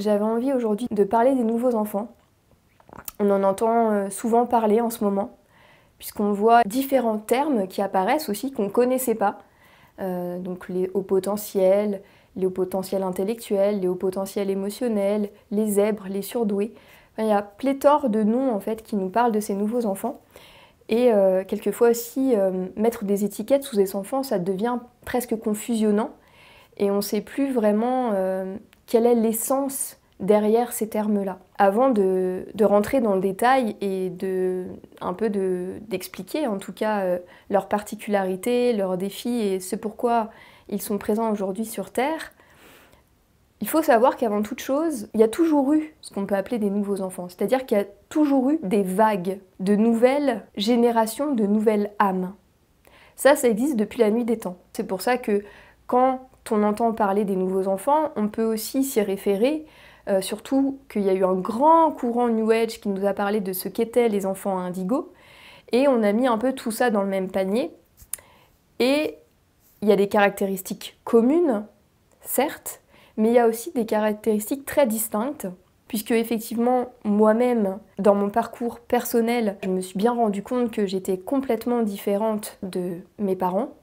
J'avais envie aujourd'hui de parler des nouveaux enfants. On en entend souvent parler en ce moment, puisqu'on voit différents termes qui apparaissent aussi qu'on ne connaissait pas. Donc les hauts potentiels, les hauts potentiels intellectuels, les hauts potentiels émotionnels, les zèbres, les surdoués. Enfin, il y a pléthore de noms en fait qui nous parlent de ces nouveaux enfants. Et quelquefois aussi, mettre des étiquettes sous ces enfants, ça devient presque confusionnant. Et on ne sait plus vraiment quelle est l'essence derrière ces termes-là. Avant de rentrer dans le détail et d'expliquer en tout cas leurs particularités, leurs défis et ce pourquoi ils sont présents aujourd'hui sur Terre, il faut savoir qu'avant toute chose, il y a toujours eu ce qu'on peut appeler des nouveaux enfants. C'est-à-dire qu'il y a toujours eu des vagues de nouvelles générations, de nouvelles âmes. Ça existe depuis la nuit des temps. C'est pour ça que quand on entend parler des nouveaux enfants, on peut aussi s'y référer, surtout qu'il y a eu un grand courant New Age qui nous a parlé de ce qu'étaient les enfants indigo, et on a mis un peu tout ça dans le même panier. Et il y a des caractéristiques communes, certes, mais il y a aussi des caractéristiques très distinctes, puisque effectivement, moi-même, dans mon parcours personnel, je me suis bien rendu compte que j'étais complètement différente de mes parents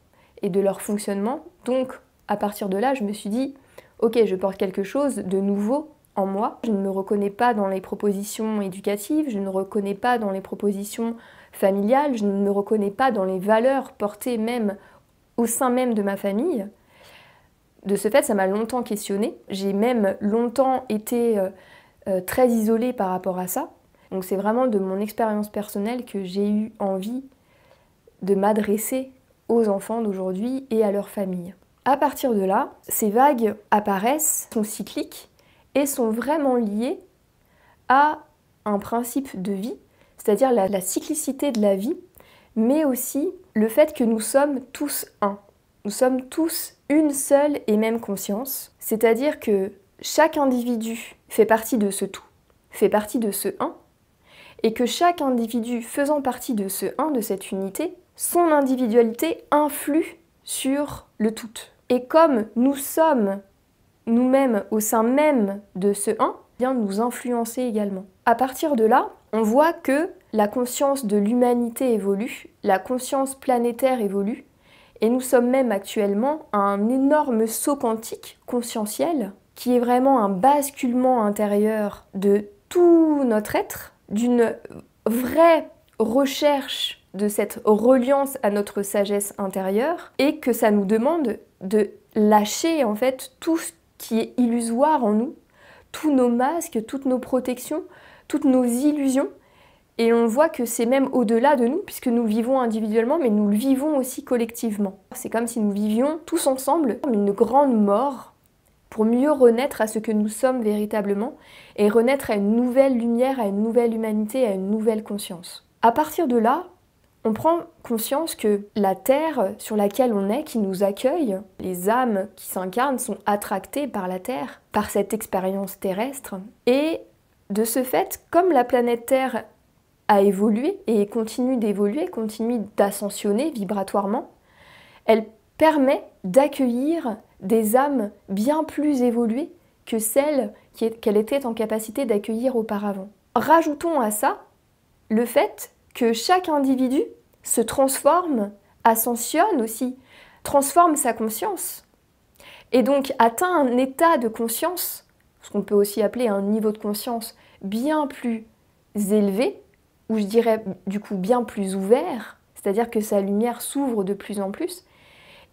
et de leur fonctionnement. Donc, à partir de là, je me suis dit, ok, je porte quelque chose de nouveau en moi. Je ne me reconnais pas dans les propositions éducatives, je ne me reconnais pas dans les propositions familiales, je ne me reconnais pas dans les valeurs portées même au sein même de ma famille. De ce fait, ça m'a longtemps questionnée. J'ai même longtemps été très isolée par rapport à ça. Donc c'est vraiment de mon expérience personnelle que j'ai eu envie de m'adresser aux enfants d'aujourd'hui et à leur famille. À partir de là, ces vagues apparaissent, sont cycliques et sont vraiment liées à un principe de vie, c'est-à-dire la cyclicité de la vie, mais aussi le fait que nous sommes tous un. Nous sommes tous une seule et même conscience, c'est-à-dire que chaque individu fait partie de ce tout, fait partie de ce un, et que chaque individu faisant partie de ce un, de cette unité, son individualité influe sur le tout. Et comme nous sommes nous-mêmes au sein même de ce un, bien nous influencer également. À partir de là, on voit que la conscience de l'humanité évolue, la conscience planétaire évolue, et nous sommes même actuellement à un énorme saut quantique conscientiel qui est vraiment un basculement intérieur de tout notre être, d'une vraie recherche de cette reliance à notre sagesse intérieure, et que ça nous demande de lâcher en fait tout ce qui est illusoire en nous, tous nos masques, toutes nos protections, toutes nos illusions. Et on voit que c'est même au-delà de nous, puisque nous vivons individuellement, mais nous le vivons aussi collectivement. C'est comme si nous vivions tous ensemble une grande mort pour mieux renaître à ce que nous sommes véritablement et renaître à une nouvelle lumière, à une nouvelle humanité, à une nouvelle conscience. À partir de là, on prend conscience que la terre sur laquelle on est, qui nous accueille, les âmes qui s'incarnent sont attractées par la terre, par cette expérience terrestre. Et de ce fait, comme la planète Terre a évolué et continue d'évoluer, continue d'ascensionner vibratoirement, elle permet d'accueillir des âmes bien plus évoluées que celles qu'elle était en capacité d'accueillir auparavant. Rajoutons à ça le fait que chaque individu se transforme, ascensionne aussi, transforme sa conscience, et donc atteint un état de conscience, ce qu'on peut aussi appeler un niveau de conscience bien plus élevé, ou je dirais du coup bien plus ouvert, c'est-à-dire que sa lumière s'ouvre de plus en plus,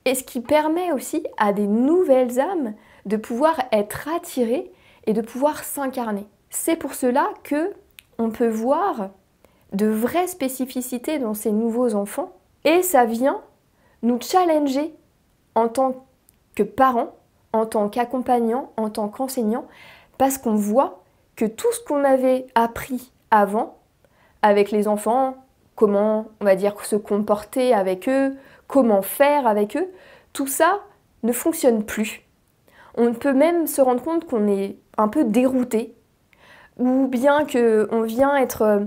et ce qui permet aussi à des nouvelles âmes de pouvoir être attirées et de pouvoir s'incarner. C'est pour cela que on peut voir de vraies spécificités dans ces nouveaux enfants, et ça vient nous challenger en tant que parents, en tant qu'accompagnants, en tant qu'enseignants, parce qu'on voit que tout ce qu'on avait appris avant, avec les enfants, comment, on va dire, se comporter avec eux, comment faire avec eux, tout ça ne fonctionne plus. On peut même se rendre compte qu'on est un peu dérouté, ou bien qu'on vient être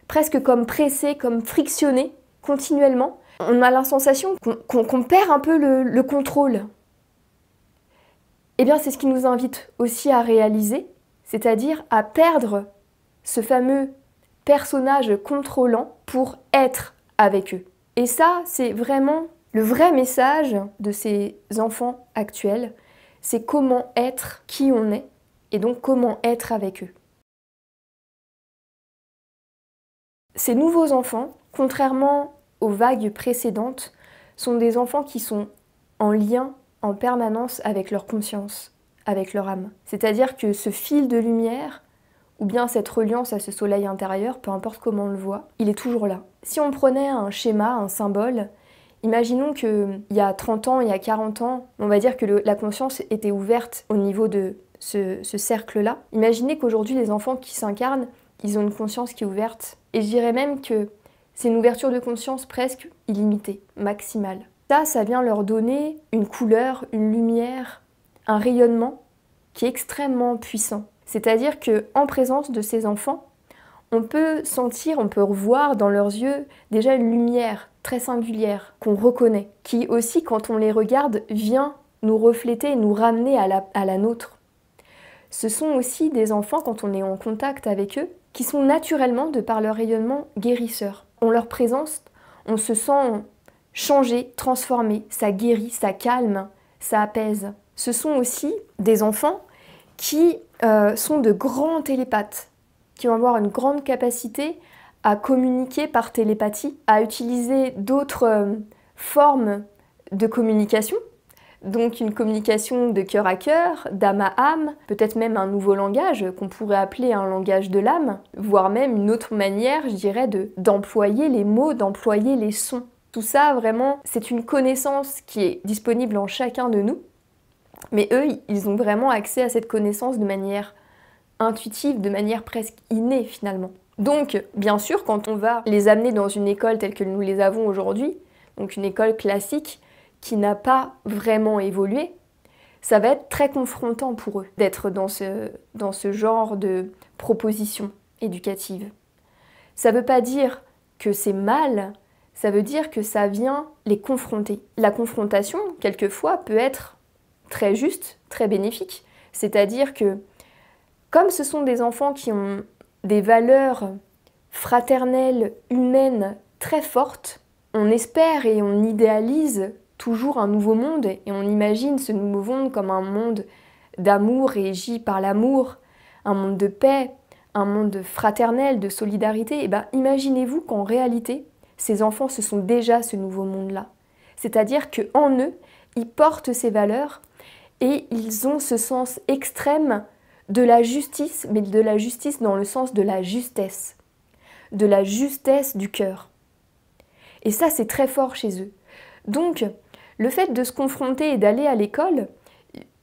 presque comme pressé, comme frictionné continuellement. On a la sensation qu'on perd un peu le contrôle. Eh bien, c'est ce qui nous invite aussi à réaliser, c'est-à-dire à perdre ce fameux personnage contrôlant pour être avec eux. Et ça, c'est vraiment le vrai message de ces enfants actuels, c'est comment être qui on est, et donc comment être avec eux. Ces nouveaux enfants, contrairement aux vagues précédentes, sont des enfants qui sont en lien en permanence avec leur conscience, avec leur âme. C'est-à-dire que ce fil de lumière, ou bien cette reliance à ce soleil intérieur, peu importe comment on le voit, il est toujours là. Si on prenait un schéma, un symbole, imaginons qu'il y a 30 ans, il y a 40 ans, on va dire que la conscience était ouverte au niveau de ce cercle-là. Imaginez qu'aujourd'hui, les enfants qui s'incarnent, ils ont une conscience qui est ouverte. Et je dirais même que c'est une ouverture de conscience presque illimitée, maximale. Ça vient leur donner une couleur, une lumière, un rayonnement qui est extrêmement puissant. C'est-à-dire qu'en présence de ces enfants, on peut sentir, on peut voir dans leurs yeux déjà une lumière très singulière qu'on reconnaît, qui aussi, quand on les regarde, vient nous refléter, nous ramener à la nôtre. Ce sont aussi des enfants, quand on est en contact avec eux, qui sont naturellement, de par leur rayonnement, guérisseurs. En leur présence, on se sent changé, transformé, ça guérit, ça calme, ça apaise. Ce sont aussi des enfants qui sont de grands télépathes, qui vont avoir une grande capacité à communiquer par télépathie, à utiliser d'autres formes de communication, donc une communication de cœur à cœur, d'âme à âme, peut-être même un nouveau langage qu'on pourrait appeler un langage de l'âme, voire même une autre manière, je dirais, d'employer les mots, d'employer les sons. Tout ça, vraiment, c'est une connaissance qui est disponible en chacun de nous, mais eux, ils ont vraiment accès à cette connaissance de manière intuitive, de manière presque innée finalement. Donc, bien sûr, quand on va les amener dans une école telle que nous les avons aujourd'hui, donc une école classique, qui n'a pas vraiment évolué, ça va être très confrontant pour eux d'être dans ce genre de proposition éducative. Ça ne veut pas dire que c'est mal, ça veut dire que ça vient les confronter. La confrontation, quelquefois, peut être très juste, très bénéfique. C'est-à-dire que, comme ce sont des enfants qui ont des valeurs fraternelles, humaines très fortes, on espère et on idéalise toujours un nouveau monde et on imagine ce nouveau monde comme un monde d'amour régi par l'amour, un monde de paix, un monde fraternel, de solidarité. Et bien imaginez-vous qu'en réalité, ces enfants, ce sont déjà ce nouveau monde-là. C'est-à-dire qu'en eux, ils portent ces valeurs et ils ont ce sens extrême de la justice, mais de la justice dans le sens de la justesse du cœur. Et ça, c'est très fort chez eux. Donc, le fait de se confronter et d'aller à l'école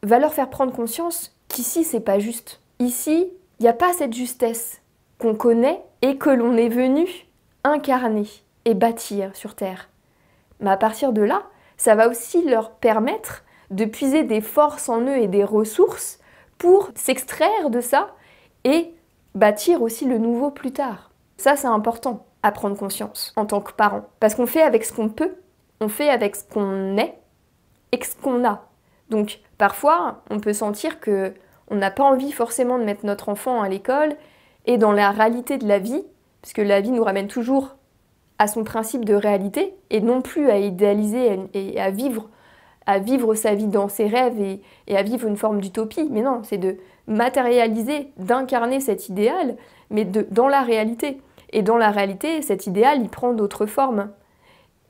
va leur faire prendre conscience qu'ici, c'est pas juste. Ici, il n'y a pas cette justesse qu'on connaît et que l'on est venu incarner et bâtir sur Terre. Mais à partir de là, ça va aussi leur permettre de puiser des forces en eux et des ressources pour s'extraire de ça et bâtir aussi le nouveau plus tard. Ça, c'est important à prendre conscience en tant que parent. Parce qu'on fait avec ce qu'on peut, on fait avec ce qu'on est et ce qu'on a. Donc parfois, on peut sentir qu'on n'a pas envie forcément de mettre notre enfant à l'école et dans la réalité de la vie, puisque la vie nous ramène toujours à son principe de réalité et non plus à idéaliser et à vivre sa vie dans ses rêves et à vivre une forme d'utopie. Mais non, c'est de matérialiser, d'incarner cet idéal, mais dans la réalité. Et dans la réalité, cet idéal, il prend d'autres formes.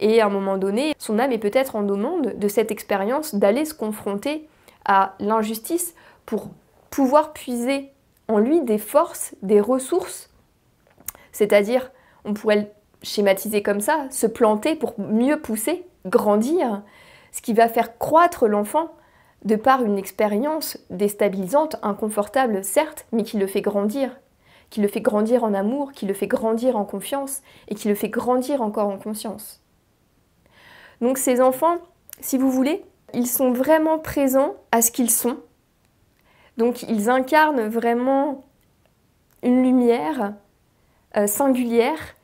Et à un moment donné, son âme est peut-être en demande de cette expérience d'aller se confronter à l'injustice pour pouvoir puiser en lui des forces, des ressources. C'est-à-dire, on pourrait le schématiser comme ça, se planter pour mieux pousser, grandir, ce qui va faire croître l'enfant de par une expérience déstabilisante, inconfortable certes, mais qui le fait grandir en amour, qui le fait grandir en confiance et qui le fait grandir encore en conscience. Donc ces enfants, si vous voulez, ils sont vraiment présents à ce qu'ils sont. Donc ils incarnent vraiment une lumière singulière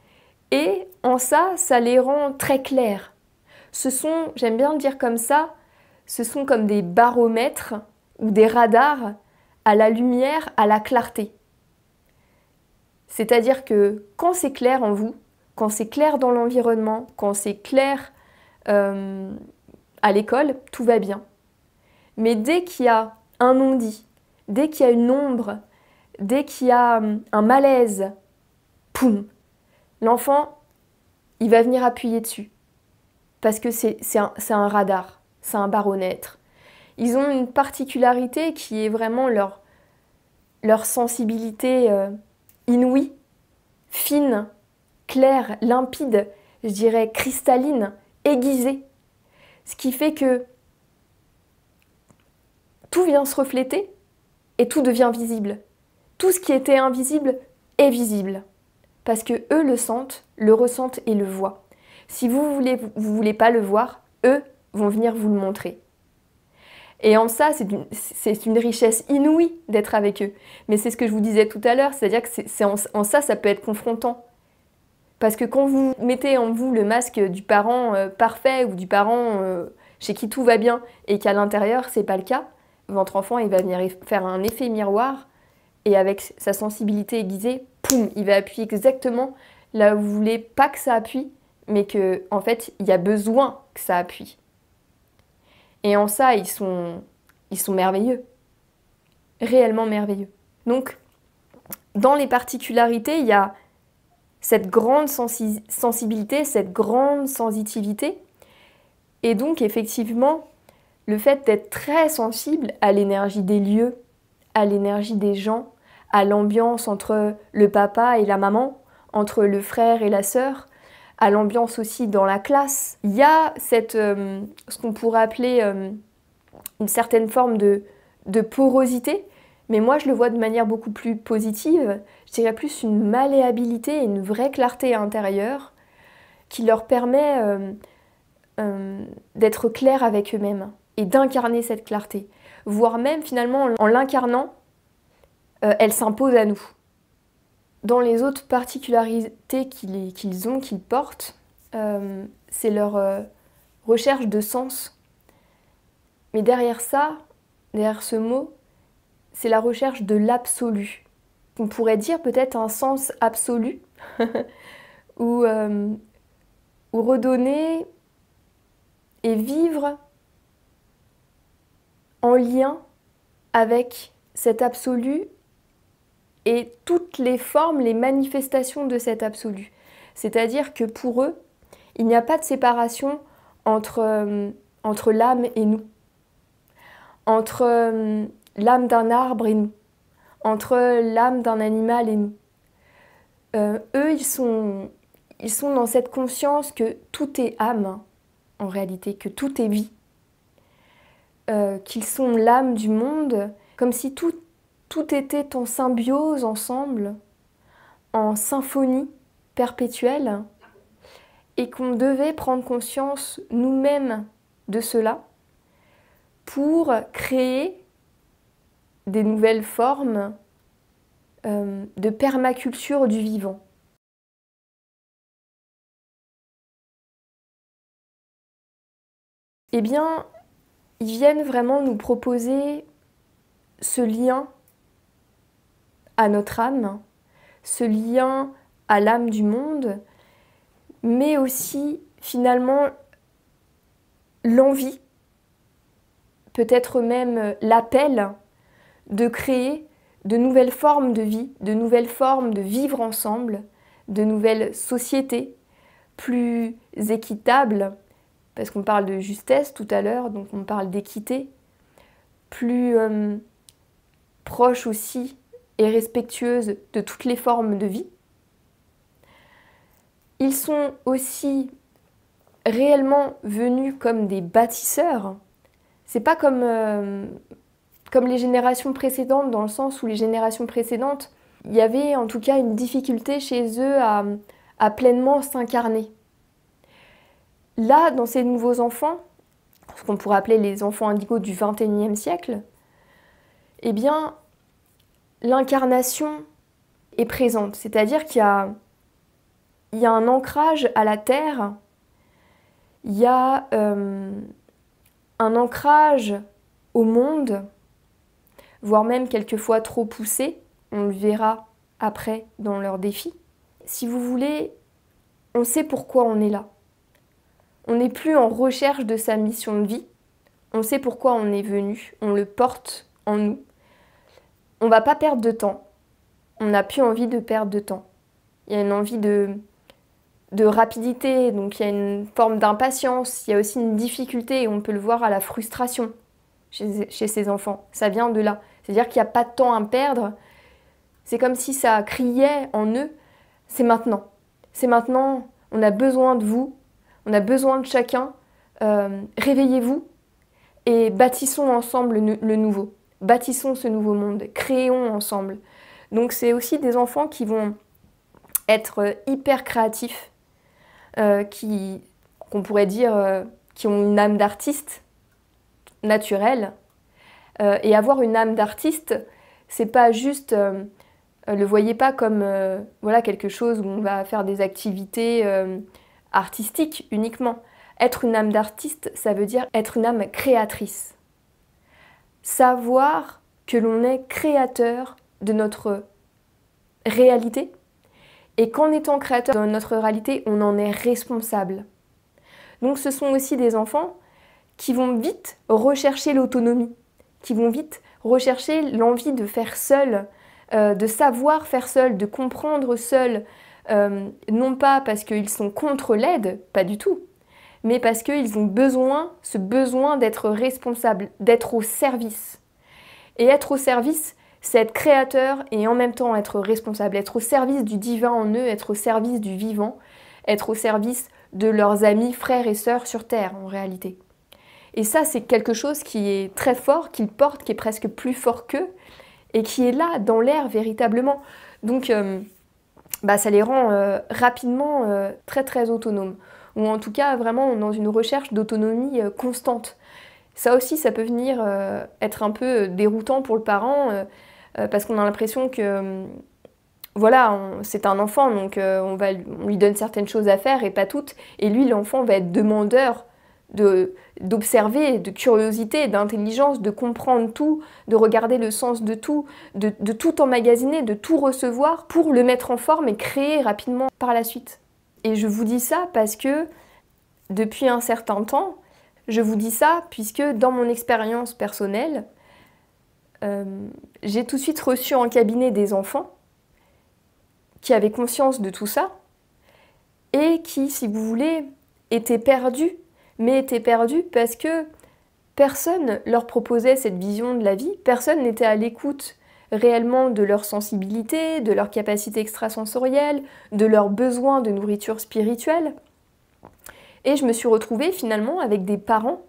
et en ça, ça les rend très clairs. Ce sont, j'aime bien le dire comme ça, ce sont comme des baromètres ou des radars à la lumière, à la clarté. C'est-à-dire que quand c'est clair en vous, quand c'est clair dans l'environnement, quand c'est clair à l'école, tout va bien. Mais dès qu'il y a un non-dit, dès qu'il y a une ombre, dès qu'il y a un malaise, poum, l'enfant, il va venir appuyer dessus. Parce que c'est un radar, c'est un baromètre. Ils ont une particularité qui est vraiment leur sensibilité inouïe, fine, claire, limpide, je dirais cristalline, aiguisée. Ce qui fait que tout vient se refléter et tout devient visible. Tout ce qui était invisible est visible. Parce que eux le sentent, le ressentent et le voient. Si vous voulez pas le voir, eux vont venir vous le montrer. Et en ça, c'est une richesse inouïe d'être avec eux. Mais c'est ce que je vous disais tout à l'heure, c'est-à-dire que en ça, ça peut être confrontant. Parce que quand vous mettez en vous le masque du parent parfait ou du parent chez qui tout va bien et qu'à l'intérieur, c'est pas le cas, votre enfant, il va venir faire un effet miroir et avec sa sensibilité aiguisée, poum, il va appuyer exactement là où vous voulez pas que ça appuie, mais que en fait, il y a besoin que ça appuie. Et en ça, ils sont merveilleux, réellement merveilleux. Donc, dans les particularités, il y a cette grande sensibilité, cette grande sensitivité, et donc effectivement, le fait d'être très sensible à l'énergie des lieux, à l'énergie des gens, à l'ambiance entre le papa et la maman, entre le frère et la sœur, à l'ambiance aussi dans la classe. Il y a ce qu'on pourrait appeler une certaine forme de porosité, mais moi je le vois de manière beaucoup plus positive. Je dirais plus une malléabilité et une vraie clarté intérieure qui leur permet d'être clairs avec eux-mêmes et d'incarner cette clarté. Voire même finalement en l'incarnant, elle s'impose à nous. Dans les autres particularités qu'ils portent, c'est leur recherche de sens. Mais derrière ça, derrière ce mot, c'est la recherche de l'absolu. On pourrait dire peut-être un sens absolu, ou redonner et vivre en lien avec cet absolu et toutes les formes, les manifestations de cet absolu. C'est-à-dire que pour eux, il n'y a pas de séparation entre l'âme et nous, entre l'âme d'un arbre et nous, entre l'âme d'un animal et nous. Eux, ils sont dans cette conscience que tout est âme, en réalité, que tout est vie, qu'ils sont l'âme du monde, comme si tout était en symbiose ensemble, en symphonie perpétuelle, et qu'on devait prendre conscience nous-mêmes de cela pour créer des nouvelles formes de permaculture du vivant. Eh bien, ils viennent vraiment nous proposer ce lien à notre âme, ce lien à l'âme du monde, mais aussi finalement l'envie, peut-être même l'appel de créer de nouvelles formes de vie, de nouvelles formes de vivre ensemble, de nouvelles sociétés plus équitables, parce qu'on parle de justesse tout à l'heure, donc on parle d'équité, plus proche aussi et respectueuse de toutes les formes de vie. Ils sont aussi réellement venus comme des bâtisseurs. C'est pas comme les générations précédentes, dans le sens où les générations précédentes, il y avait en tout cas une difficulté chez eux à pleinement s'incarner. Là, dans ces nouveaux enfants, ce qu'on pourrait appeler les enfants indigos du XXIe siècle, eh bien, l'incarnation est présente. C'est-à-dire qu'il y a un ancrage à la terre, il y a un ancrage au monde, voire même quelquefois trop poussés. On le verra après dans leurs défis. Si vous voulez, on sait pourquoi on est là. On n'est plus en recherche de sa mission de vie. On sait pourquoi on est venu. On le porte en nous. On ne va pas perdre de temps. On n'a plus envie de perdre de temps. Il y a une envie de rapidité, donc il y a une forme d'impatience. Il y a aussi une difficulté, et on peut le voir à la frustration chez ces enfants. Ça vient de là. C'est-à-dire qu'il n'y a pas de temps à perdre. C'est comme si ça criait en eux. C'est maintenant. C'est maintenant. On a besoin de vous. On a besoin de chacun. Réveillez-vous et bâtissons ensemble le nouveau. Bâtissons ce nouveau monde. Créons ensemble. Donc c'est aussi des enfants qui vont être hyper créatifs, qu'on pourrait dire qui ont une âme d'artiste naturelle. Et avoir une âme d'artiste, c'est pas juste... le voyez pas comme voilà, quelque chose où on va faire des activités artistiques uniquement. Être une âme d'artiste, ça veut dire être une âme créatrice. Savoir que l'on est créateur de notre réalité et qu'en étant créateur de notre réalité, on en est responsable. Donc ce sont aussi des enfants qui vont vite rechercher l'autonomie, qui vont vite rechercher l'envie de faire seul, de savoir faire seul, de comprendre seul, non pas parce qu'ils sont contre l'aide, pas du tout, mais parce qu'ils ont ce besoin d'être responsables, d'être au service. Et être au service, c'est être créateur et en même temps être responsable, être au service du divin en eux, être au service du vivant, être au service de leurs amis, frères et sœurs sur Terre en réalité. Et ça, c'est quelque chose qui est très fort, qu'ils portent, qui est presque plus fort qu'eux, et qui est là, dans l'air, véritablement. Donc, ça les rend rapidement très très autonomes. Ou en tout cas, vraiment dans une recherche d'autonomie constante. Ça aussi, ça peut venir être un peu déroutant pour le parent, parce qu'on a l'impression que, voilà, c'est un enfant, donc on lui donne certaines choses à faire et pas toutes. Et lui, l'enfant, va être demandeur d'observer, de curiosité, d'intelligence, de comprendre tout, de regarder le sens de tout, de tout emmagasiner, de tout recevoir pour le mettre en forme et créer rapidement par la suite. Et je vous dis ça parce que depuis un certain temps, je vous dis ça puisque dans mon expérience personnelle, j'ai tout de suite reçu en cabinet des enfants qui avaient conscience de tout ça et qui, si vous voulez, étaient perdus, mais étaient perdus parce que personne leur proposait cette vision de la vie, personne n'était à l'écoute réellement de leur sensibilité, de leur capacité extrasensorielle, de leurs besoins de nourriture spirituelle. Et je me suis retrouvée finalement avec des parents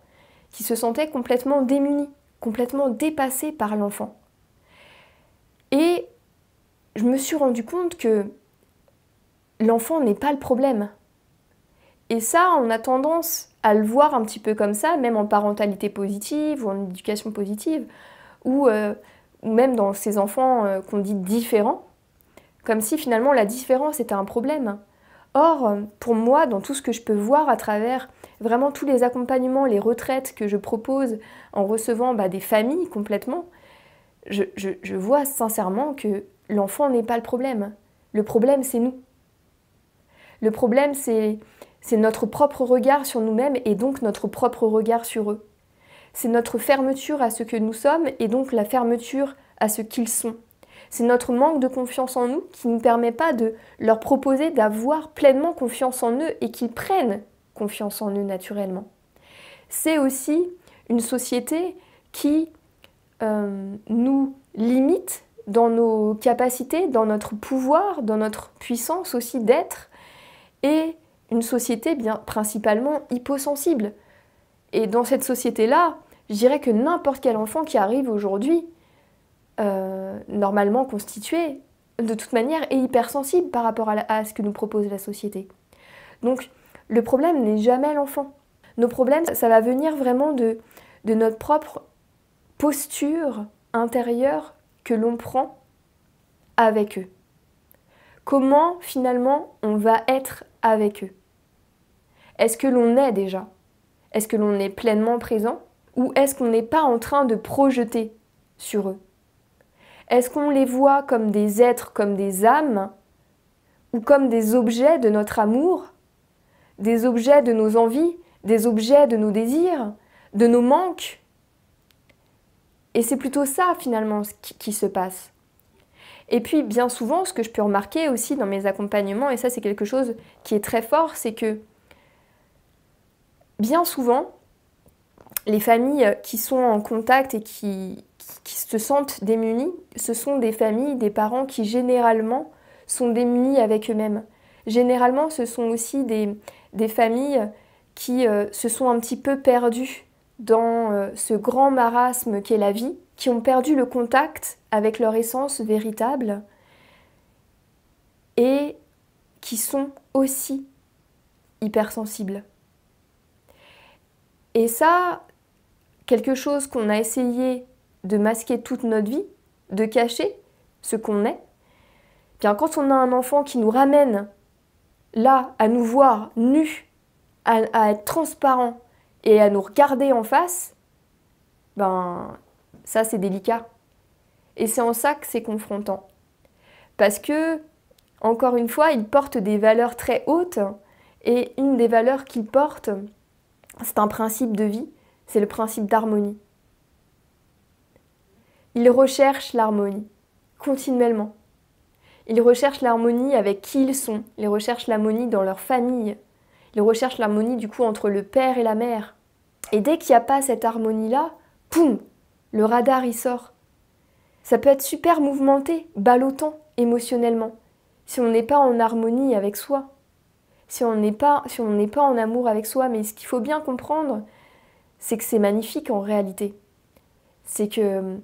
qui se sentaient complètement démunis, complètement dépassés par l'enfant. Et je me suis rendu compte que l'enfant n'est pas le problème. Et ça, on a tendance à le voir un petit peu comme ça, même en parentalité positive ou en éducation positive, ou même dans ces enfants qu'on dit différents, comme si finalement la différence était un problème. Or, pour moi, dans tout ce que je peux voir à travers vraiment tous les accompagnements, les retraites que je propose en recevant des familles complètement, je vois sincèrement que l'enfant n'est pas le problème. Le problème, c'est nous. Le problème, c'est notre propre regard sur nous-mêmes et donc notre propre regard sur eux. C'est notre fermeture à ce que nous sommes et donc la fermeture à ce qu'ils sont. C'est notre manque de confiance en nous qui ne nous permet pas de leur proposer d'avoir pleinement confiance en eux et qu'ils prennent confiance en eux naturellement. C'est aussi une société qui nous limite dans nos capacités, dans notre pouvoir, dans notre puissance aussi d'être, et une société bien principalement hyposensible. Et dans cette société-là, je dirais que n'importe quel enfant qui arrive aujourd'hui, normalement constitué, de toute manière, est hypersensible par rapport à ce que nous propose la société. Donc, le problème n'est jamais l'enfant. Nos problèmes, ça va venir vraiment de notre propre posture intérieure que l'on prend avec eux. Comment, finalement, on va être avec eux? Est-ce que l'on est déjà? Est-ce que l'on est pleinement présent? Ou est-ce qu'on n'est pas en train de projeter sur eux? Est-ce qu'on les voit comme des êtres, comme des âmes, ou comme des objets de notre amour, des objets de nos envies, des objets de nos désirs, de nos manques? Et c'est plutôt ça, finalement, qui se passe. Et puis, bien souvent, ce que je peux remarquer aussi dans mes accompagnements, et ça, c'est quelque chose qui est très fort, c'est que, bien souvent, les familles qui sont en contact et qui se sentent démunies, ce sont des familles, des parents qui, généralement, sont démunis avec eux-mêmes. Généralement, ce sont aussi des familles qui se sont un petit peu perdues dans ce grand marasme qu'est la vie, qui ont perdu le contact avec leur essence véritable et qui sont aussi hypersensibles. Et ça, quelque chose qu'on a essayé de masquer toute notre vie, de cacher ce qu'on est, bien quand on a un enfant qui nous ramène là à nous voir nus, à être transparent et à nous regarder en face, ben ça c'est délicat. Et c'est en ça que c'est confrontant. Parce que, encore une fois, il porte des valeurs très hautes, et une des valeurs qu'il porte, c'est un principe de vie, c'est le principe d'harmonie. Ils recherchent l'harmonie, continuellement. Ils recherchent l'harmonie avec qui ils sont, ils recherchent l'harmonie dans leur famille, ils recherchent l'harmonie du coup entre le père et la mère. Et dès qu'il n'y a pas cette harmonie-là, poum, le radar il sort. Ça peut être super mouvementé, ballottant émotionnellement, si on n'est pas en harmonie avec soi, si on n'est pas en amour avec soi. Mais ce qu'il faut bien comprendre, c'est que c'est magnifique en réalité. C'est que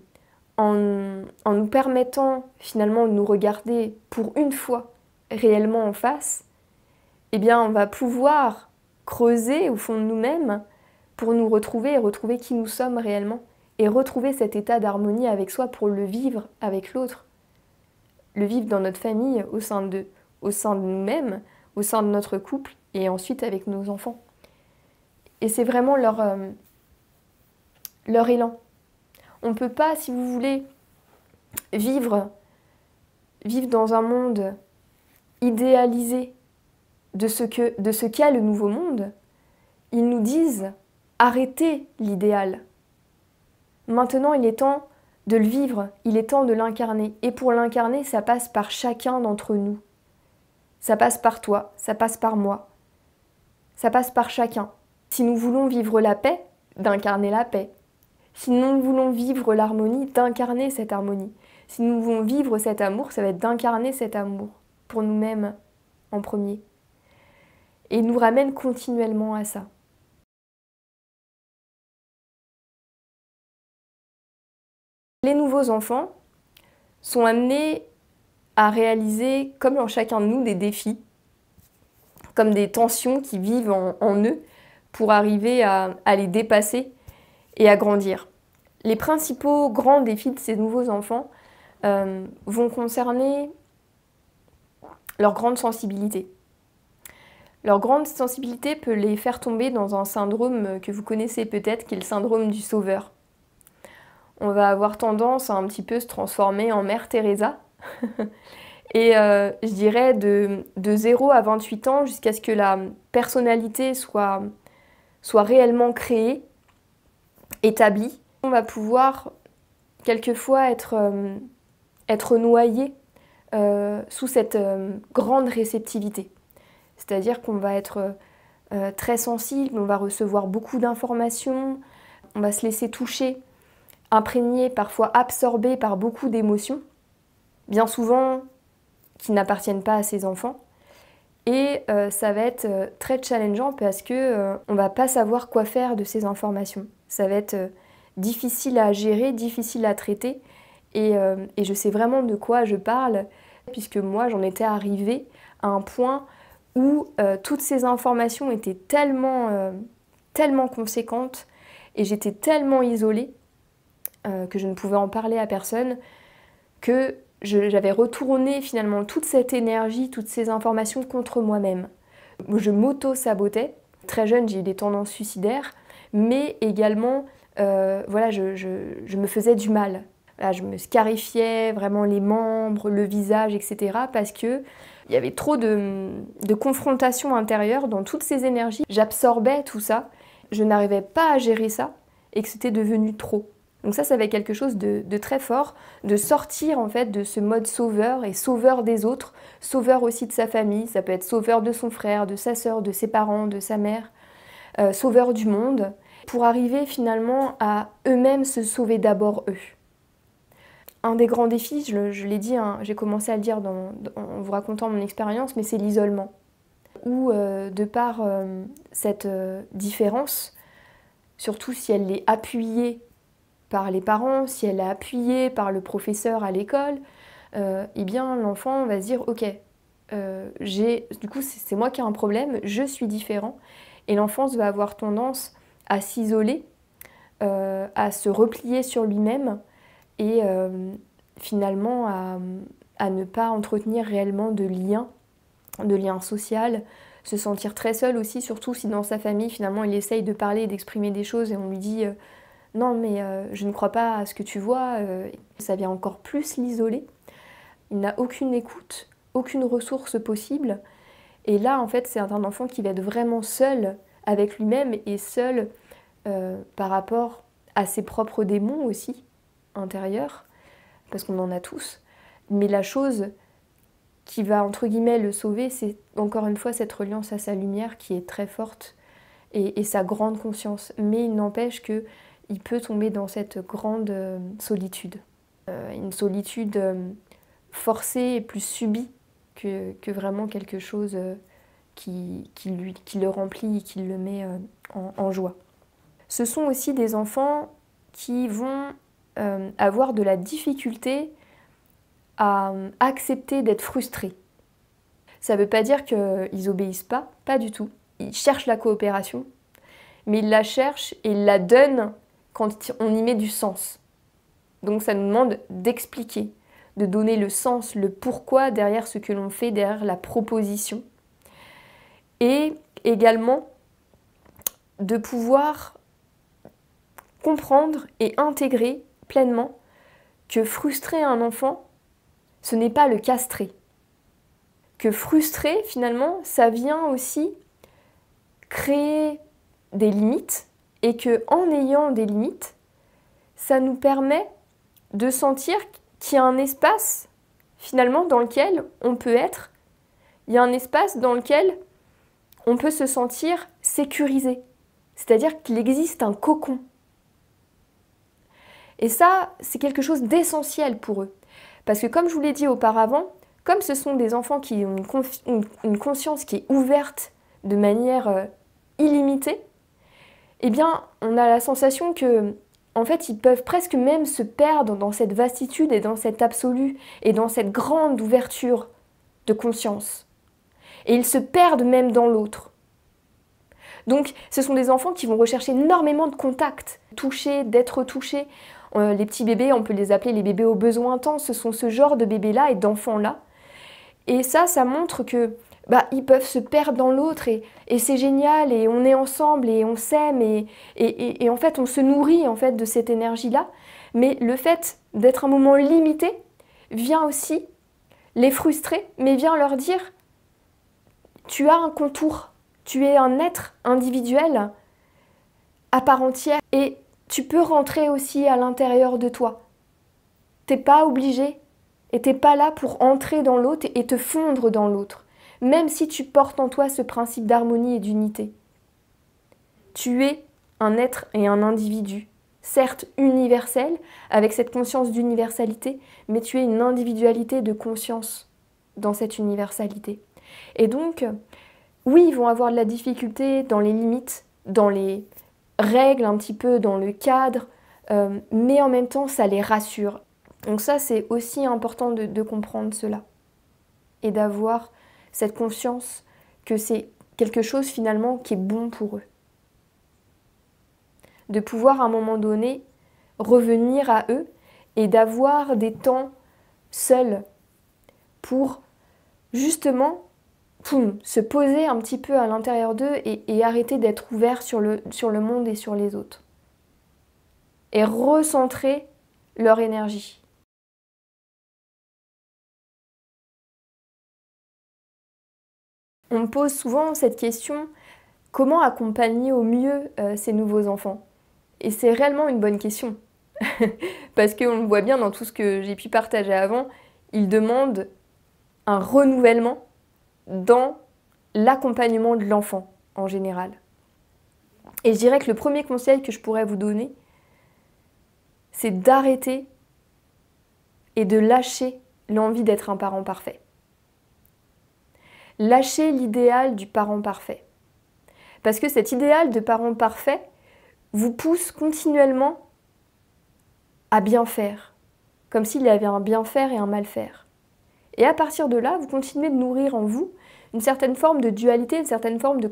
en nous permettant finalement de nous regarder pour une fois réellement en face, eh bien on va pouvoir creuser au fond de nous-mêmes pour nous retrouver et retrouver qui nous sommes réellement. Et retrouver cet état d'harmonie avec soi pour le vivre avec l'autre. Le vivre dans notre famille, au sein de nous-mêmes, au sein de notre couple et ensuite avec nos enfants. Et c'est vraiment leur élan. On ne peut pas, si vous voulez, vivre dans un monde idéalisé de ce qu'est le nouveau monde. Ils nous disent « arrêtez l'idéal ». Maintenant, il est temps de le vivre, il est temps de l'incarner. Et pour l'incarner, ça passe par chacun d'entre nous. Ça passe par toi, ça passe par moi. Ça passe par chacun. Si nous voulons vivre la paix, d'incarner la paix. Si nous voulons vivre l'harmonie, d'incarner cette harmonie. Si nous voulons vivre cet amour, ça va être d'incarner cet amour pour nous-mêmes en premier. Et il nous ramène continuellement à ça. Les nouveaux enfants sont amenés à réaliser, comme en chacun de nous, des défis, comme des tensions qui vivent en eux pour arriver à les dépasser et à grandir. Les principaux grands défis de ces nouveaux enfants vont concerner leur grande sensibilité. Leur grande sensibilité peut les faire tomber dans un syndrome que vous connaissez peut-être, qui est le syndrome du sauveur. On va avoir tendance à un petit peu se transformer en Mère Teresa. Et je dirais de 0 à 28 ans, jusqu'à ce que la personnalité soit réellement créée, établie. On va pouvoir quelquefois être noyé sous cette grande réceptivité. C'est-à-dire qu'on va être très sensible, on va recevoir beaucoup d'informations, on va se laisser toucher, imprégné, parfois absorbé par beaucoup d'émotions, bien souvent qui n'appartiennent pas à ses enfants. Et ça va être très challengeant parce que on va pas savoir quoi faire de ces informations. Ça va être difficile à gérer, difficile à traiter. Et je sais vraiment de quoi je parle, puisque moi j'en étais arrivée à un point où toutes ces informations étaient tellement conséquentes et j'étais tellement isolée que je ne pouvais en parler à personne, que j'avais retourné finalement toute cette énergie, toutes ces informations contre moi-même. Je m'auto-sabotais. Très jeune, j'ai eu des tendances suicidaires, mais également, voilà, je me faisais du mal. Là, je me scarifiais vraiment les membres, le visage, etc. parce que il y avait trop de confrontation intérieure dans toutes ces énergies. J'absorbais tout ça, je n'arrivais pas à gérer ça et que c'était devenu trop. Donc ça avait quelque chose de très fort, de sortir en fait de ce mode sauveur et sauveur des autres, sauveur aussi de sa famille, ça peut être sauveur de son frère, de sa sœur, de ses parents, de sa mère, sauveur du monde, pour arriver finalement à eux-mêmes se sauver d'abord eux. Un des grands défis, je l'ai dit, hein, j'ai commencé à le dire en vous racontant mon expérience, mais c'est l'isolement. Où de par cette différence, surtout si elle est appuyée par les parents, si elle est appuyée par le professeur à l'école, eh bien l'enfant va se dire ok, du coup c'est moi qui ai un problème, je suis différent, et l'enfance va avoir tendance à s'isoler, à se replier sur lui-même et finalement à ne pas entretenir réellement de lien social, se sentir très seul aussi, surtout si dans sa famille finalement il essaye de parler et d'exprimer des choses et on lui dit non mais je ne crois pas à ce que tu vois, ça vient encore plus l'isoler. Il n'a aucune écoute, aucune ressource possible. Et là en fait c'est un enfant qui va être vraiment seul avec lui-même et seul par rapport à ses propres démons aussi intérieurs, parce qu'on en a tous. Mais la chose qui va entre guillemets le sauver, c'est encore une fois cette reliance à sa lumière qui est très forte et sa grande conscience. Mais il n'empêche que il peut tomber dans cette grande solitude. Une solitude forcée et plus subie que vraiment quelque chose qui le remplit et qui le met en joie. Ce sont aussi des enfants qui vont avoir de la difficulté à accepter d'être frustrés. Ça ne veut pas dire qu'ils obéissent pas du tout. Ils cherchent la coopération, mais ils la cherchent et ils la donnent quand on y met du sens. Donc ça nous demande d'expliquer, de donner le sens, le pourquoi derrière ce que l'on fait, derrière la proposition. Et également de pouvoir comprendre et intégrer pleinement que frustrer un enfant, ce n'est pas le castrer. Que frustrer, finalement, ça vient aussi créer des limites et que en ayant des limites, ça nous permet de sentir qu'il y a un espace, finalement, dans lequel on peut être. Il y a un espace dans lequel on peut se sentir sécurisé. C'est-à-dire qu'il existe un cocon. Et ça, c'est quelque chose d'essentiel pour eux. Parce que comme je vous l'ai dit auparavant, comme ce sont des enfants qui ont une conscience qui est ouverte de manière illimitée, eh bien, on a la sensation que, en fait, ils peuvent presque même se perdre dans cette vastitude et dans cet absolu et dans cette grande ouverture de conscience. Et ils se perdent même dans l'autre. Donc, ce sont des enfants qui vont rechercher énormément de contact, toucher, d'être touchés. Les petits bébés, on peut les appeler les bébés aux besoins intenses, ce sont ce genre de bébés-là et d'enfants-là. Et ça montre que ils peuvent se perdre dans l'autre et c'est génial et on est ensemble et on s'aime et en fait on se nourrit en fait de cette énergie-là. Mais le fait d'être un moment limité vient aussi les frustrer, mais vient leur dire tu as un contour, tu es un être individuel à part entière et tu peux rentrer aussi à l'intérieur de toi. T'es pas obligé et t'es pas là pour entrer dans l'autre et te fondre dans l'autre, même si tu portes en toi ce principe d'harmonie et d'unité. Tu es un être et un individu, certes universel, avec cette conscience d'universalité, mais tu es une individualité de conscience dans cette universalité. Et donc, oui, ils vont avoir de la difficulté dans les limites, dans les règles un petit peu, dans le cadre, mais en même temps, ça les rassure. Donc ça, c'est aussi important de comprendre cela et d'avoir cette conscience que c'est quelque chose finalement qui est bon pour eux. De pouvoir à un moment donné revenir à eux et d'avoir des temps seuls pour justement se poser un petit peu à l'intérieur d'eux et arrêter d'être ouverts sur le monde et sur les autres. Et recentrer leur énergie. On me pose souvent cette question, comment accompagner au mieux ces nouveaux enfants? Et c'est réellement une bonne question. Parce qu'on le voit bien dans tout ce que j'ai pu partager avant, ils demandent un renouvellement dans l'accompagnement de l'enfant en général. Et je dirais que le premier conseil que je pourrais vous donner, c'est d'arrêter et de lâcher l'envie d'être un parent parfait. Lâcher l'idéal du parent parfait. Parce que cet idéal de parent parfait vous pousse continuellement à bien faire, comme s'il y avait un bien faire et un mal faire. Et à partir de là, vous continuez de nourrir en vous une certaine forme de dualité, une certaine forme de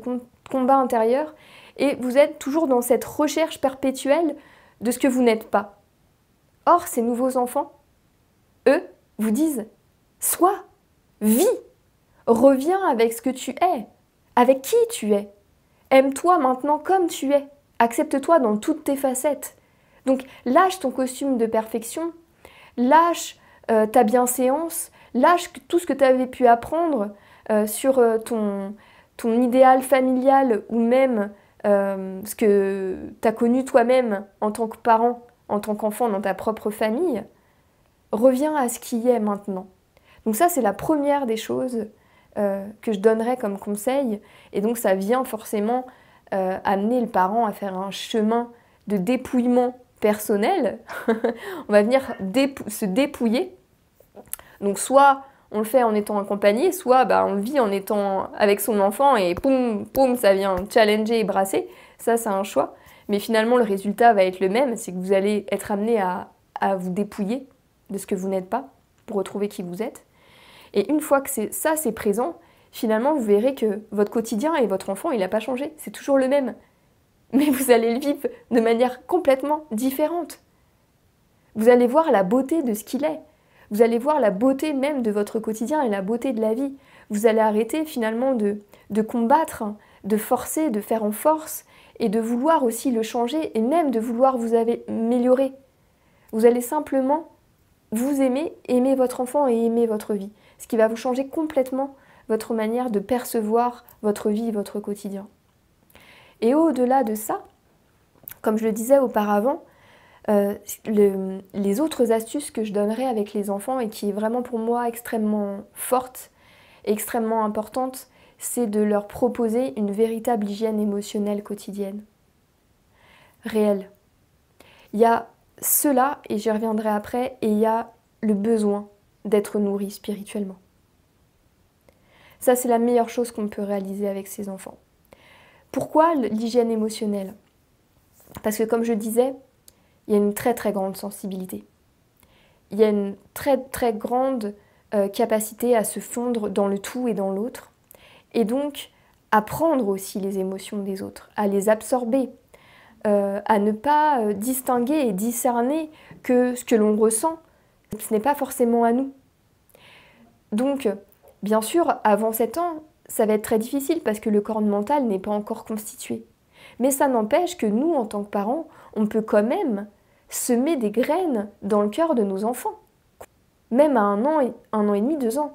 combat intérieur, et vous êtes toujours dans cette recherche perpétuelle de ce que vous n'êtes pas. Or, ces nouveaux enfants, eux, vous disent « Sois, vis, reviens avec ce que tu es, avec qui tu es. Aime-toi maintenant comme tu es, accepte-toi dans toutes tes facettes. Donc lâche ton costume de perfection, lâche ta bienséance, lâche tout ce que tu avais pu apprendre sur ton idéal familial ou même ce que tu as connu toi-même en tant que parent, en tant qu'enfant dans ta propre famille. Reviens à ce qui est maintenant. Donc ça, c'est la première des choses que je donnerais comme conseil. Et donc ça vient forcément amener le parent à faire un chemin de dépouillement personnel. On va venir se dépouiller. Donc soit on le fait en étant accompagné, soit on le vit en étant avec son enfant et poum, poum, ça vient challenger et brasser. Ça, c'est un choix. Mais finalement, le résultat va être le même, c'est que vous allez être amené à vous dépouiller de ce que vous n'êtes pas pour retrouver qui vous êtes. Et une fois que ça, c'est présent, finalement, vous verrez que votre quotidien et votre enfant, il n'a pas changé. C'est toujours le même. Mais vous allez le vivre de manière complètement différente. Vous allez voir la beauté de ce qu'il est. Vous allez voir la beauté même de votre quotidien et la beauté de la vie. Vous allez arrêter finalement de combattre, de forcer, de faire en force et de vouloir aussi le changer et même de vouloir vous améliorer. Vous allez simplement vous aimer, aimer votre enfant et aimer votre vie. Ce qui va vous changer complètement votre manière de percevoir votre vie et votre quotidien. Et au-delà de ça, comme je le disais auparavant, les autres astuces que je donnerais avec les enfants et qui est vraiment pour moi extrêmement forte et extrêmement importante, c'est de leur proposer une véritable hygiène émotionnelle quotidienne. Réelle. Il y a cela, et j'y reviendrai après, et il y a le besoin d'être nourri spirituellement. Ça, c'est la meilleure chose qu'on peut réaliser avec ses enfants. Pourquoi l'hygiène émotionnelle? Parce que comme je disais, il y a une très très grande sensibilité. Il y a une très très grande capacité à se fondre dans le tout et dans l'autre. Et donc, à prendre aussi les émotions des autres, à les absorber, à ne pas distinguer et discerner que ce que l'on ressent, ce n'est pas forcément à nous. Donc, bien sûr, avant 7 ans, ça va être très difficile parce que le corps mental n'est pas encore constitué. Mais ça n'empêche que nous, en tant que parents, on peut quand même semer des graines dans le cœur de nos enfants. Même à 1 an et demi, 2 ans.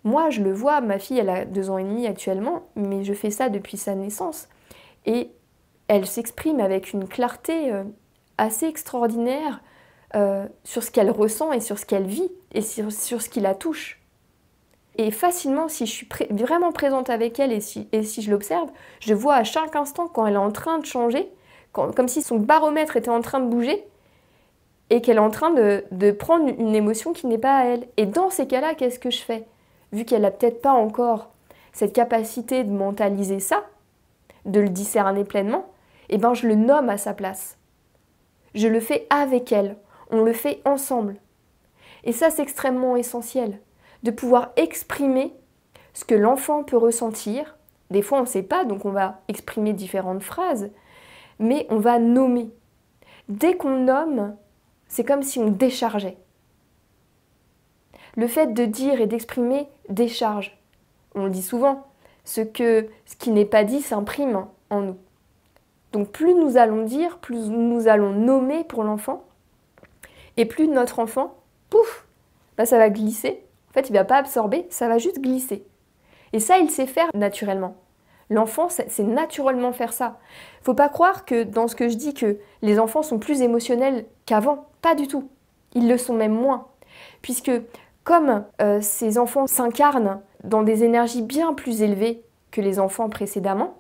Moi, je le vois, ma fille, elle a 2 ans et demi actuellement, mais je fais ça depuis sa naissance. Et elle s'exprime avec une clarté assez extraordinaire sur ce qu'elle ressent et sur ce qu'elle vit et sur ce qui la touche. Et facilement, si je suis vraiment présente avec elle et si je l'observe, je vois à chaque instant quand elle est en train de changer, comme si son baromètre était en train de bouger et qu'elle est en train de prendre une émotion qui n'est pas à elle. Et dans ces cas-là, qu'est-ce que je fais? Vu qu'elle n'a peut-être pas encore cette capacité de mentaliser ça, de le discerner pleinement, eh ben je le nomme à sa place. Je le fais avec elle, on le fait ensemble. Et ça, c'est extrêmement essentiel, de pouvoir exprimer ce que l'enfant peut ressentir. Des fois, on ne sait pas, donc on va exprimer différentes phrases, mais on va nommer. Dès qu'on nomme, c'est comme si on déchargeait. Le fait de dire et d'exprimer décharge. On le dit souvent, ce qui n'est pas dit s'imprime en nous. Donc plus nous allons dire, plus nous allons nommer pour l'enfant, Et plus notre enfant, pouf, bah ça va glisser. En fait, il ne va pas absorber, ça va juste glisser. Et ça, il sait faire naturellement. L'enfant sait naturellement faire ça. Faut pas croire que dans ce que je dis que les enfants sont plus émotionnels qu'avant. Pas du tout. Ils le sont même moins. Puisque comme ces enfants s'incarnent dans des énergies bien plus élevées que les enfants précédemment,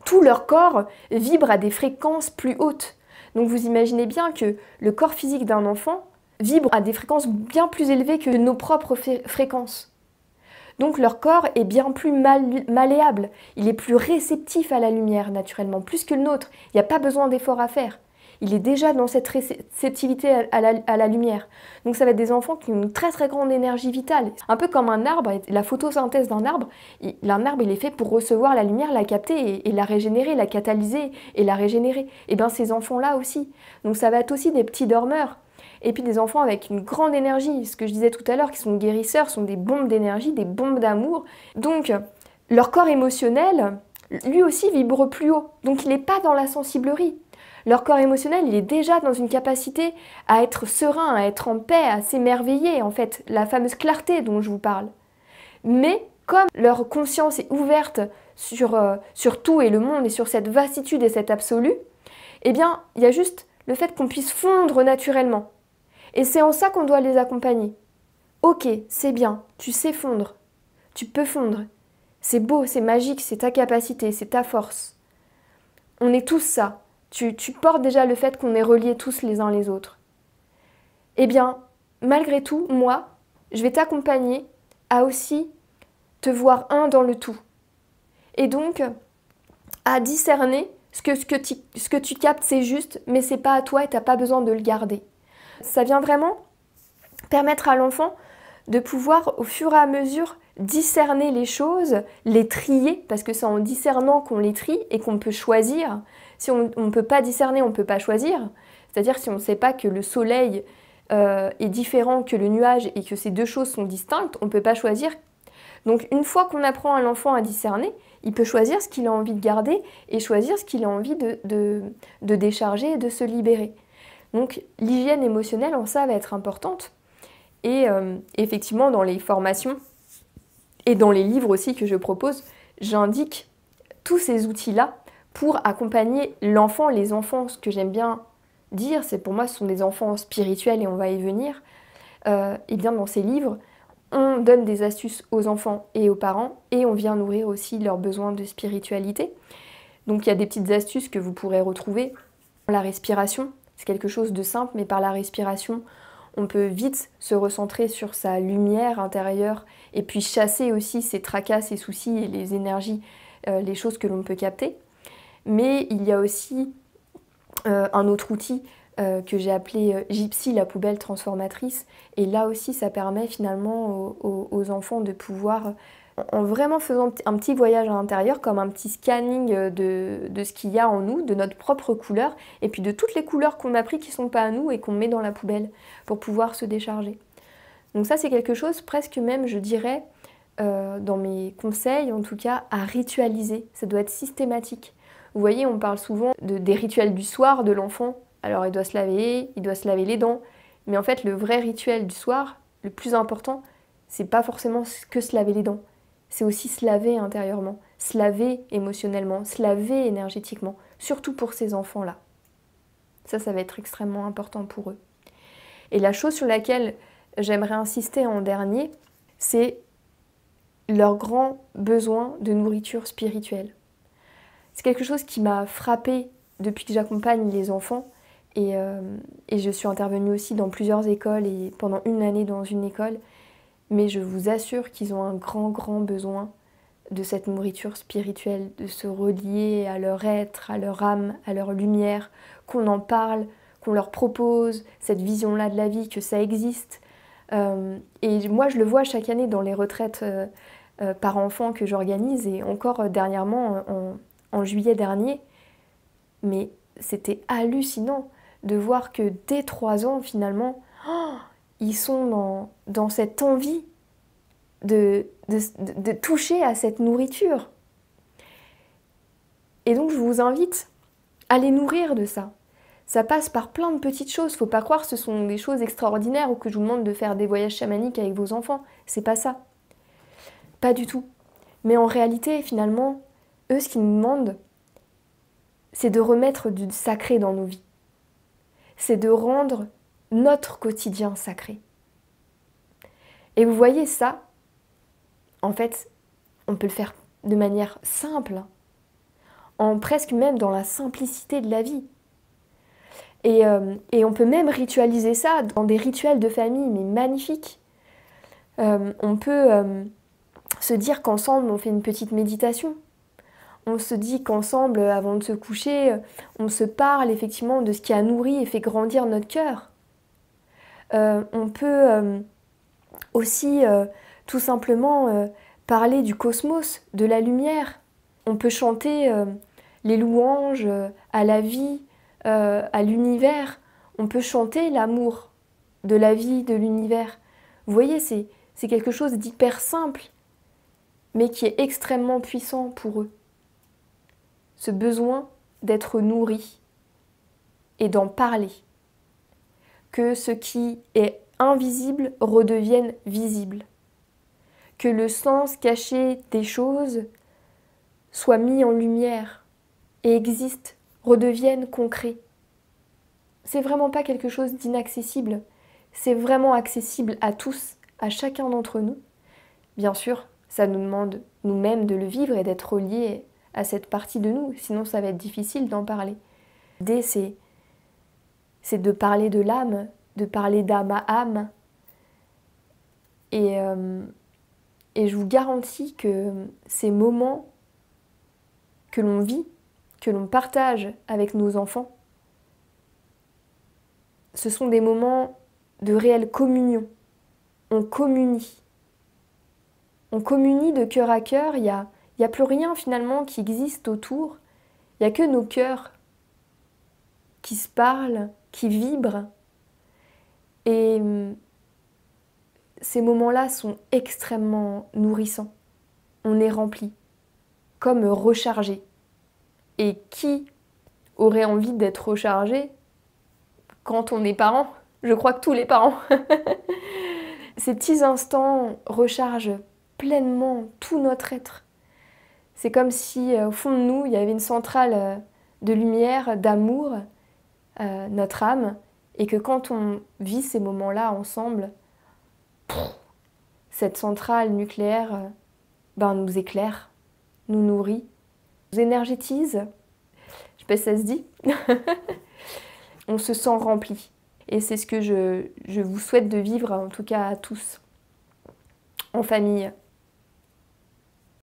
tout leur corps vibre à des fréquences plus hautes. Donc vous imaginez bien que le corps physique d'un enfant vibre à des fréquences bien plus élevées que nos propres fréquences. Donc leur corps est bien plus malléable, il est plus réceptif à la lumière naturellement, plus que le nôtre. Il n'y a pas besoin d'efforts à faire. Il est déjà dans cette réceptivité à la lumière. Donc ça va être des enfants qui ont une très très grande énergie vitale. Un peu comme un arbre, la photosynthèse d'un arbre, il est fait pour recevoir la lumière, la capter et la régénérer, la catalyser et la régénérer. Et bien ces enfants-là aussi. Donc ça va être aussi des petits dormeurs. Et puis des enfants avec une grande énergie, ce que je disais tout à l'heure, qui sont guérisseurs, sont des bombes d'énergie, des bombes d'amour. Donc leur corps émotionnel, lui aussi vibre plus haut. Donc il n'est pas dans la sensiblerie. Leur corps émotionnel, il est déjà dans une capacité à être serein, à être en paix, à s'émerveiller, en fait, la fameuse clarté dont je vous parle. Mais comme leur conscience est ouverte sur tout et le monde et sur cette vastitude et cet absolu, eh bien, il y a juste le fait qu'on puisse fondre naturellement. Et c'est en ça qu'on doit les accompagner. Ok, c'est bien, tu sais fondre, tu peux fondre. C'est beau, c'est magique, c'est ta capacité, c'est ta force. On est tous ça. Tu portes déjà le fait qu'on est reliés tous les uns les autres. Eh bien, malgré tout, moi, je vais t'accompagner à aussi te voir un dans le tout. Et donc, à discerner ce que tu captes, c'est juste, mais c'est pas à toi et t'as pas besoin de le garder. Ça vient vraiment permettre à l'enfant de pouvoir, au fur et à mesure, discerner les choses, les trier, parce que c'est en discernant qu'on les trie et qu'on peut choisir. Si on ne peut pas discerner, on ne peut pas choisir. C'est-à-dire si on ne sait pas que le soleil est différent que le nuage et que ces deux choses sont distinctes, on ne peut pas choisir. Donc une fois qu'on apprend à l'enfant à discerner, il peut choisir ce qu'il a envie de garder et choisir ce qu'il a envie de décharger et de se libérer. Donc l'hygiène émotionnelle en ça va être importante. Et effectivement, dans les formations et dans les livres aussi que je propose, j'indique tous ces outils-là pour accompagner l'enfant. Les enfants, ce que j'aime bien dire, c'est pour moi, ce sont des enfants spirituels et on va y venir. Et bien dans ces livres, on donne des astuces aux enfants et aux parents et on vient nourrir aussi leurs besoins de spiritualité. Donc il y a des petites astuces que vous pourrez retrouver. La respiration, c'est quelque chose de simple, mais par la respiration, on peut vite se recentrer sur sa lumière intérieure et puis chasser aussi ses tracas, ses soucis et les énergies, les choses que l'on peut capter. Mais il y a aussi un autre outil que j'ai appelé Gypsy, la poubelle transformatrice. Et là aussi, ça permet finalement aux enfants de pouvoir, en vraiment faisant un petit voyage à l'intérieur, comme un petit scanning de ce qu'il y a en nous, de notre propre couleur, et puis de toutes les couleurs qu'on a pris qui ne sont pas à nous et qu'on met dans la poubelle pour pouvoir se décharger. Donc ça, c'est quelque chose presque même, je dirais, dans mes conseils, en tout cas, à ritualiser. Ça doit être systématique. Vous voyez, on parle souvent des rituels du soir de l'enfant. Alors il doit se laver les dents. Mais en fait, le vrai rituel du soir, le plus important, c'est pas forcément que se laver les dents. C'est aussi se laver intérieurement, se laver émotionnellement, se laver énergétiquement, surtout pour ces enfants-là. Ça va être extrêmement important pour eux. Et la chose sur laquelle j'aimerais insister en dernier, c'est leur grand besoin de nourriture spirituelle. C'est quelque chose qui m'a frappée depuis que j'accompagne les enfants et je suis intervenue aussi dans plusieurs écoles et pendant une année dans une école. Mais je vous assure qu'ils ont un grand besoin de cette nourriture spirituelle, de se relier à leur être, à leur âme, à leur lumière, qu'on en parle, qu'on leur propose cette vision-là de la vie, que ça existe. Et moi, je le vois chaque année dans les retraites par enfants que j'organise, et encore dernièrement, en juillet dernier, mais c'était hallucinant de voir que dès 3 ans, finalement, ils sont dans cette envie de toucher à cette nourriture. Et donc je vous invite à les nourrir de ça. Ça passe par plein de petites choses. Faut pas croire que ce sont des choses extraordinaires ou que je vous demande de faire des voyages chamaniques avec vos enfants. C'est pas ça. Pas du tout. Mais en réalité, finalement, eux, ce qu'ils nous demandent, c'est de remettre du sacré dans nos vies. C'est de rendre notre quotidien sacré. Et vous voyez ça, en fait, on peut le faire de manière simple, en presque même dans la simplicité de la vie. Et on peut même ritualiser ça dans des rituels de famille, mais magnifiques. On peut se dire qu'ensemble, on fait une petite méditation. On se dit qu'ensemble, avant de se coucher, on se parle effectivement de ce qui a nourri et fait grandir notre cœur. On peut aussi tout simplement parler du cosmos, de la lumière. On peut chanter les louanges à la vie, à l'univers. On peut chanter l'amour de la vie, de l'univers. Vous voyez, c'est quelque chose d'hyper simple, mais qui est extrêmement puissant pour eux. Ce besoin d'être nourri et d'en parler. Que ce qui est invisible redevienne visible. Que le sens caché des choses soit mis en lumière et existe, redevienne concret. C'est vraiment pas quelque chose d'inaccessible. C'est vraiment accessible à tous, à chacun d'entre nous. Bien sûr, ça nous demande nous-mêmes de le vivre et d'être reliés à cette partie de nous, sinon ça va être difficile d'en parler. L'idée, c'est de parler de l'âme, de parler d'âme à âme. Et je vous garantis que ces moments que l'on vit, que l'on partage avec nos enfants, ce sont des moments de réelle communion. On communie. On communie de cœur à cœur. Il y a plus rien finalement qui existe autour. Il n'y a que nos cœurs qui se parlent, qui vibrent. Et ces moments-là sont extrêmement nourrissants. On est rempli, comme rechargé. Et qui aurait envie d'être rechargé quand on est parent? Je crois que tous les parents. Ces petits instants rechargent pleinement tout notre être. C'est comme si au fond de nous, il y avait une centrale de lumière, d'amour, notre âme, et que quand on vit ces moments-là ensemble, cette centrale nucléaire nous éclaire, nous nourrit, nous énergétise, je sais pas si ça se dit, on se sent rempli. Et c'est ce que je vous souhaite de vivre, en tout cas à tous, en famille.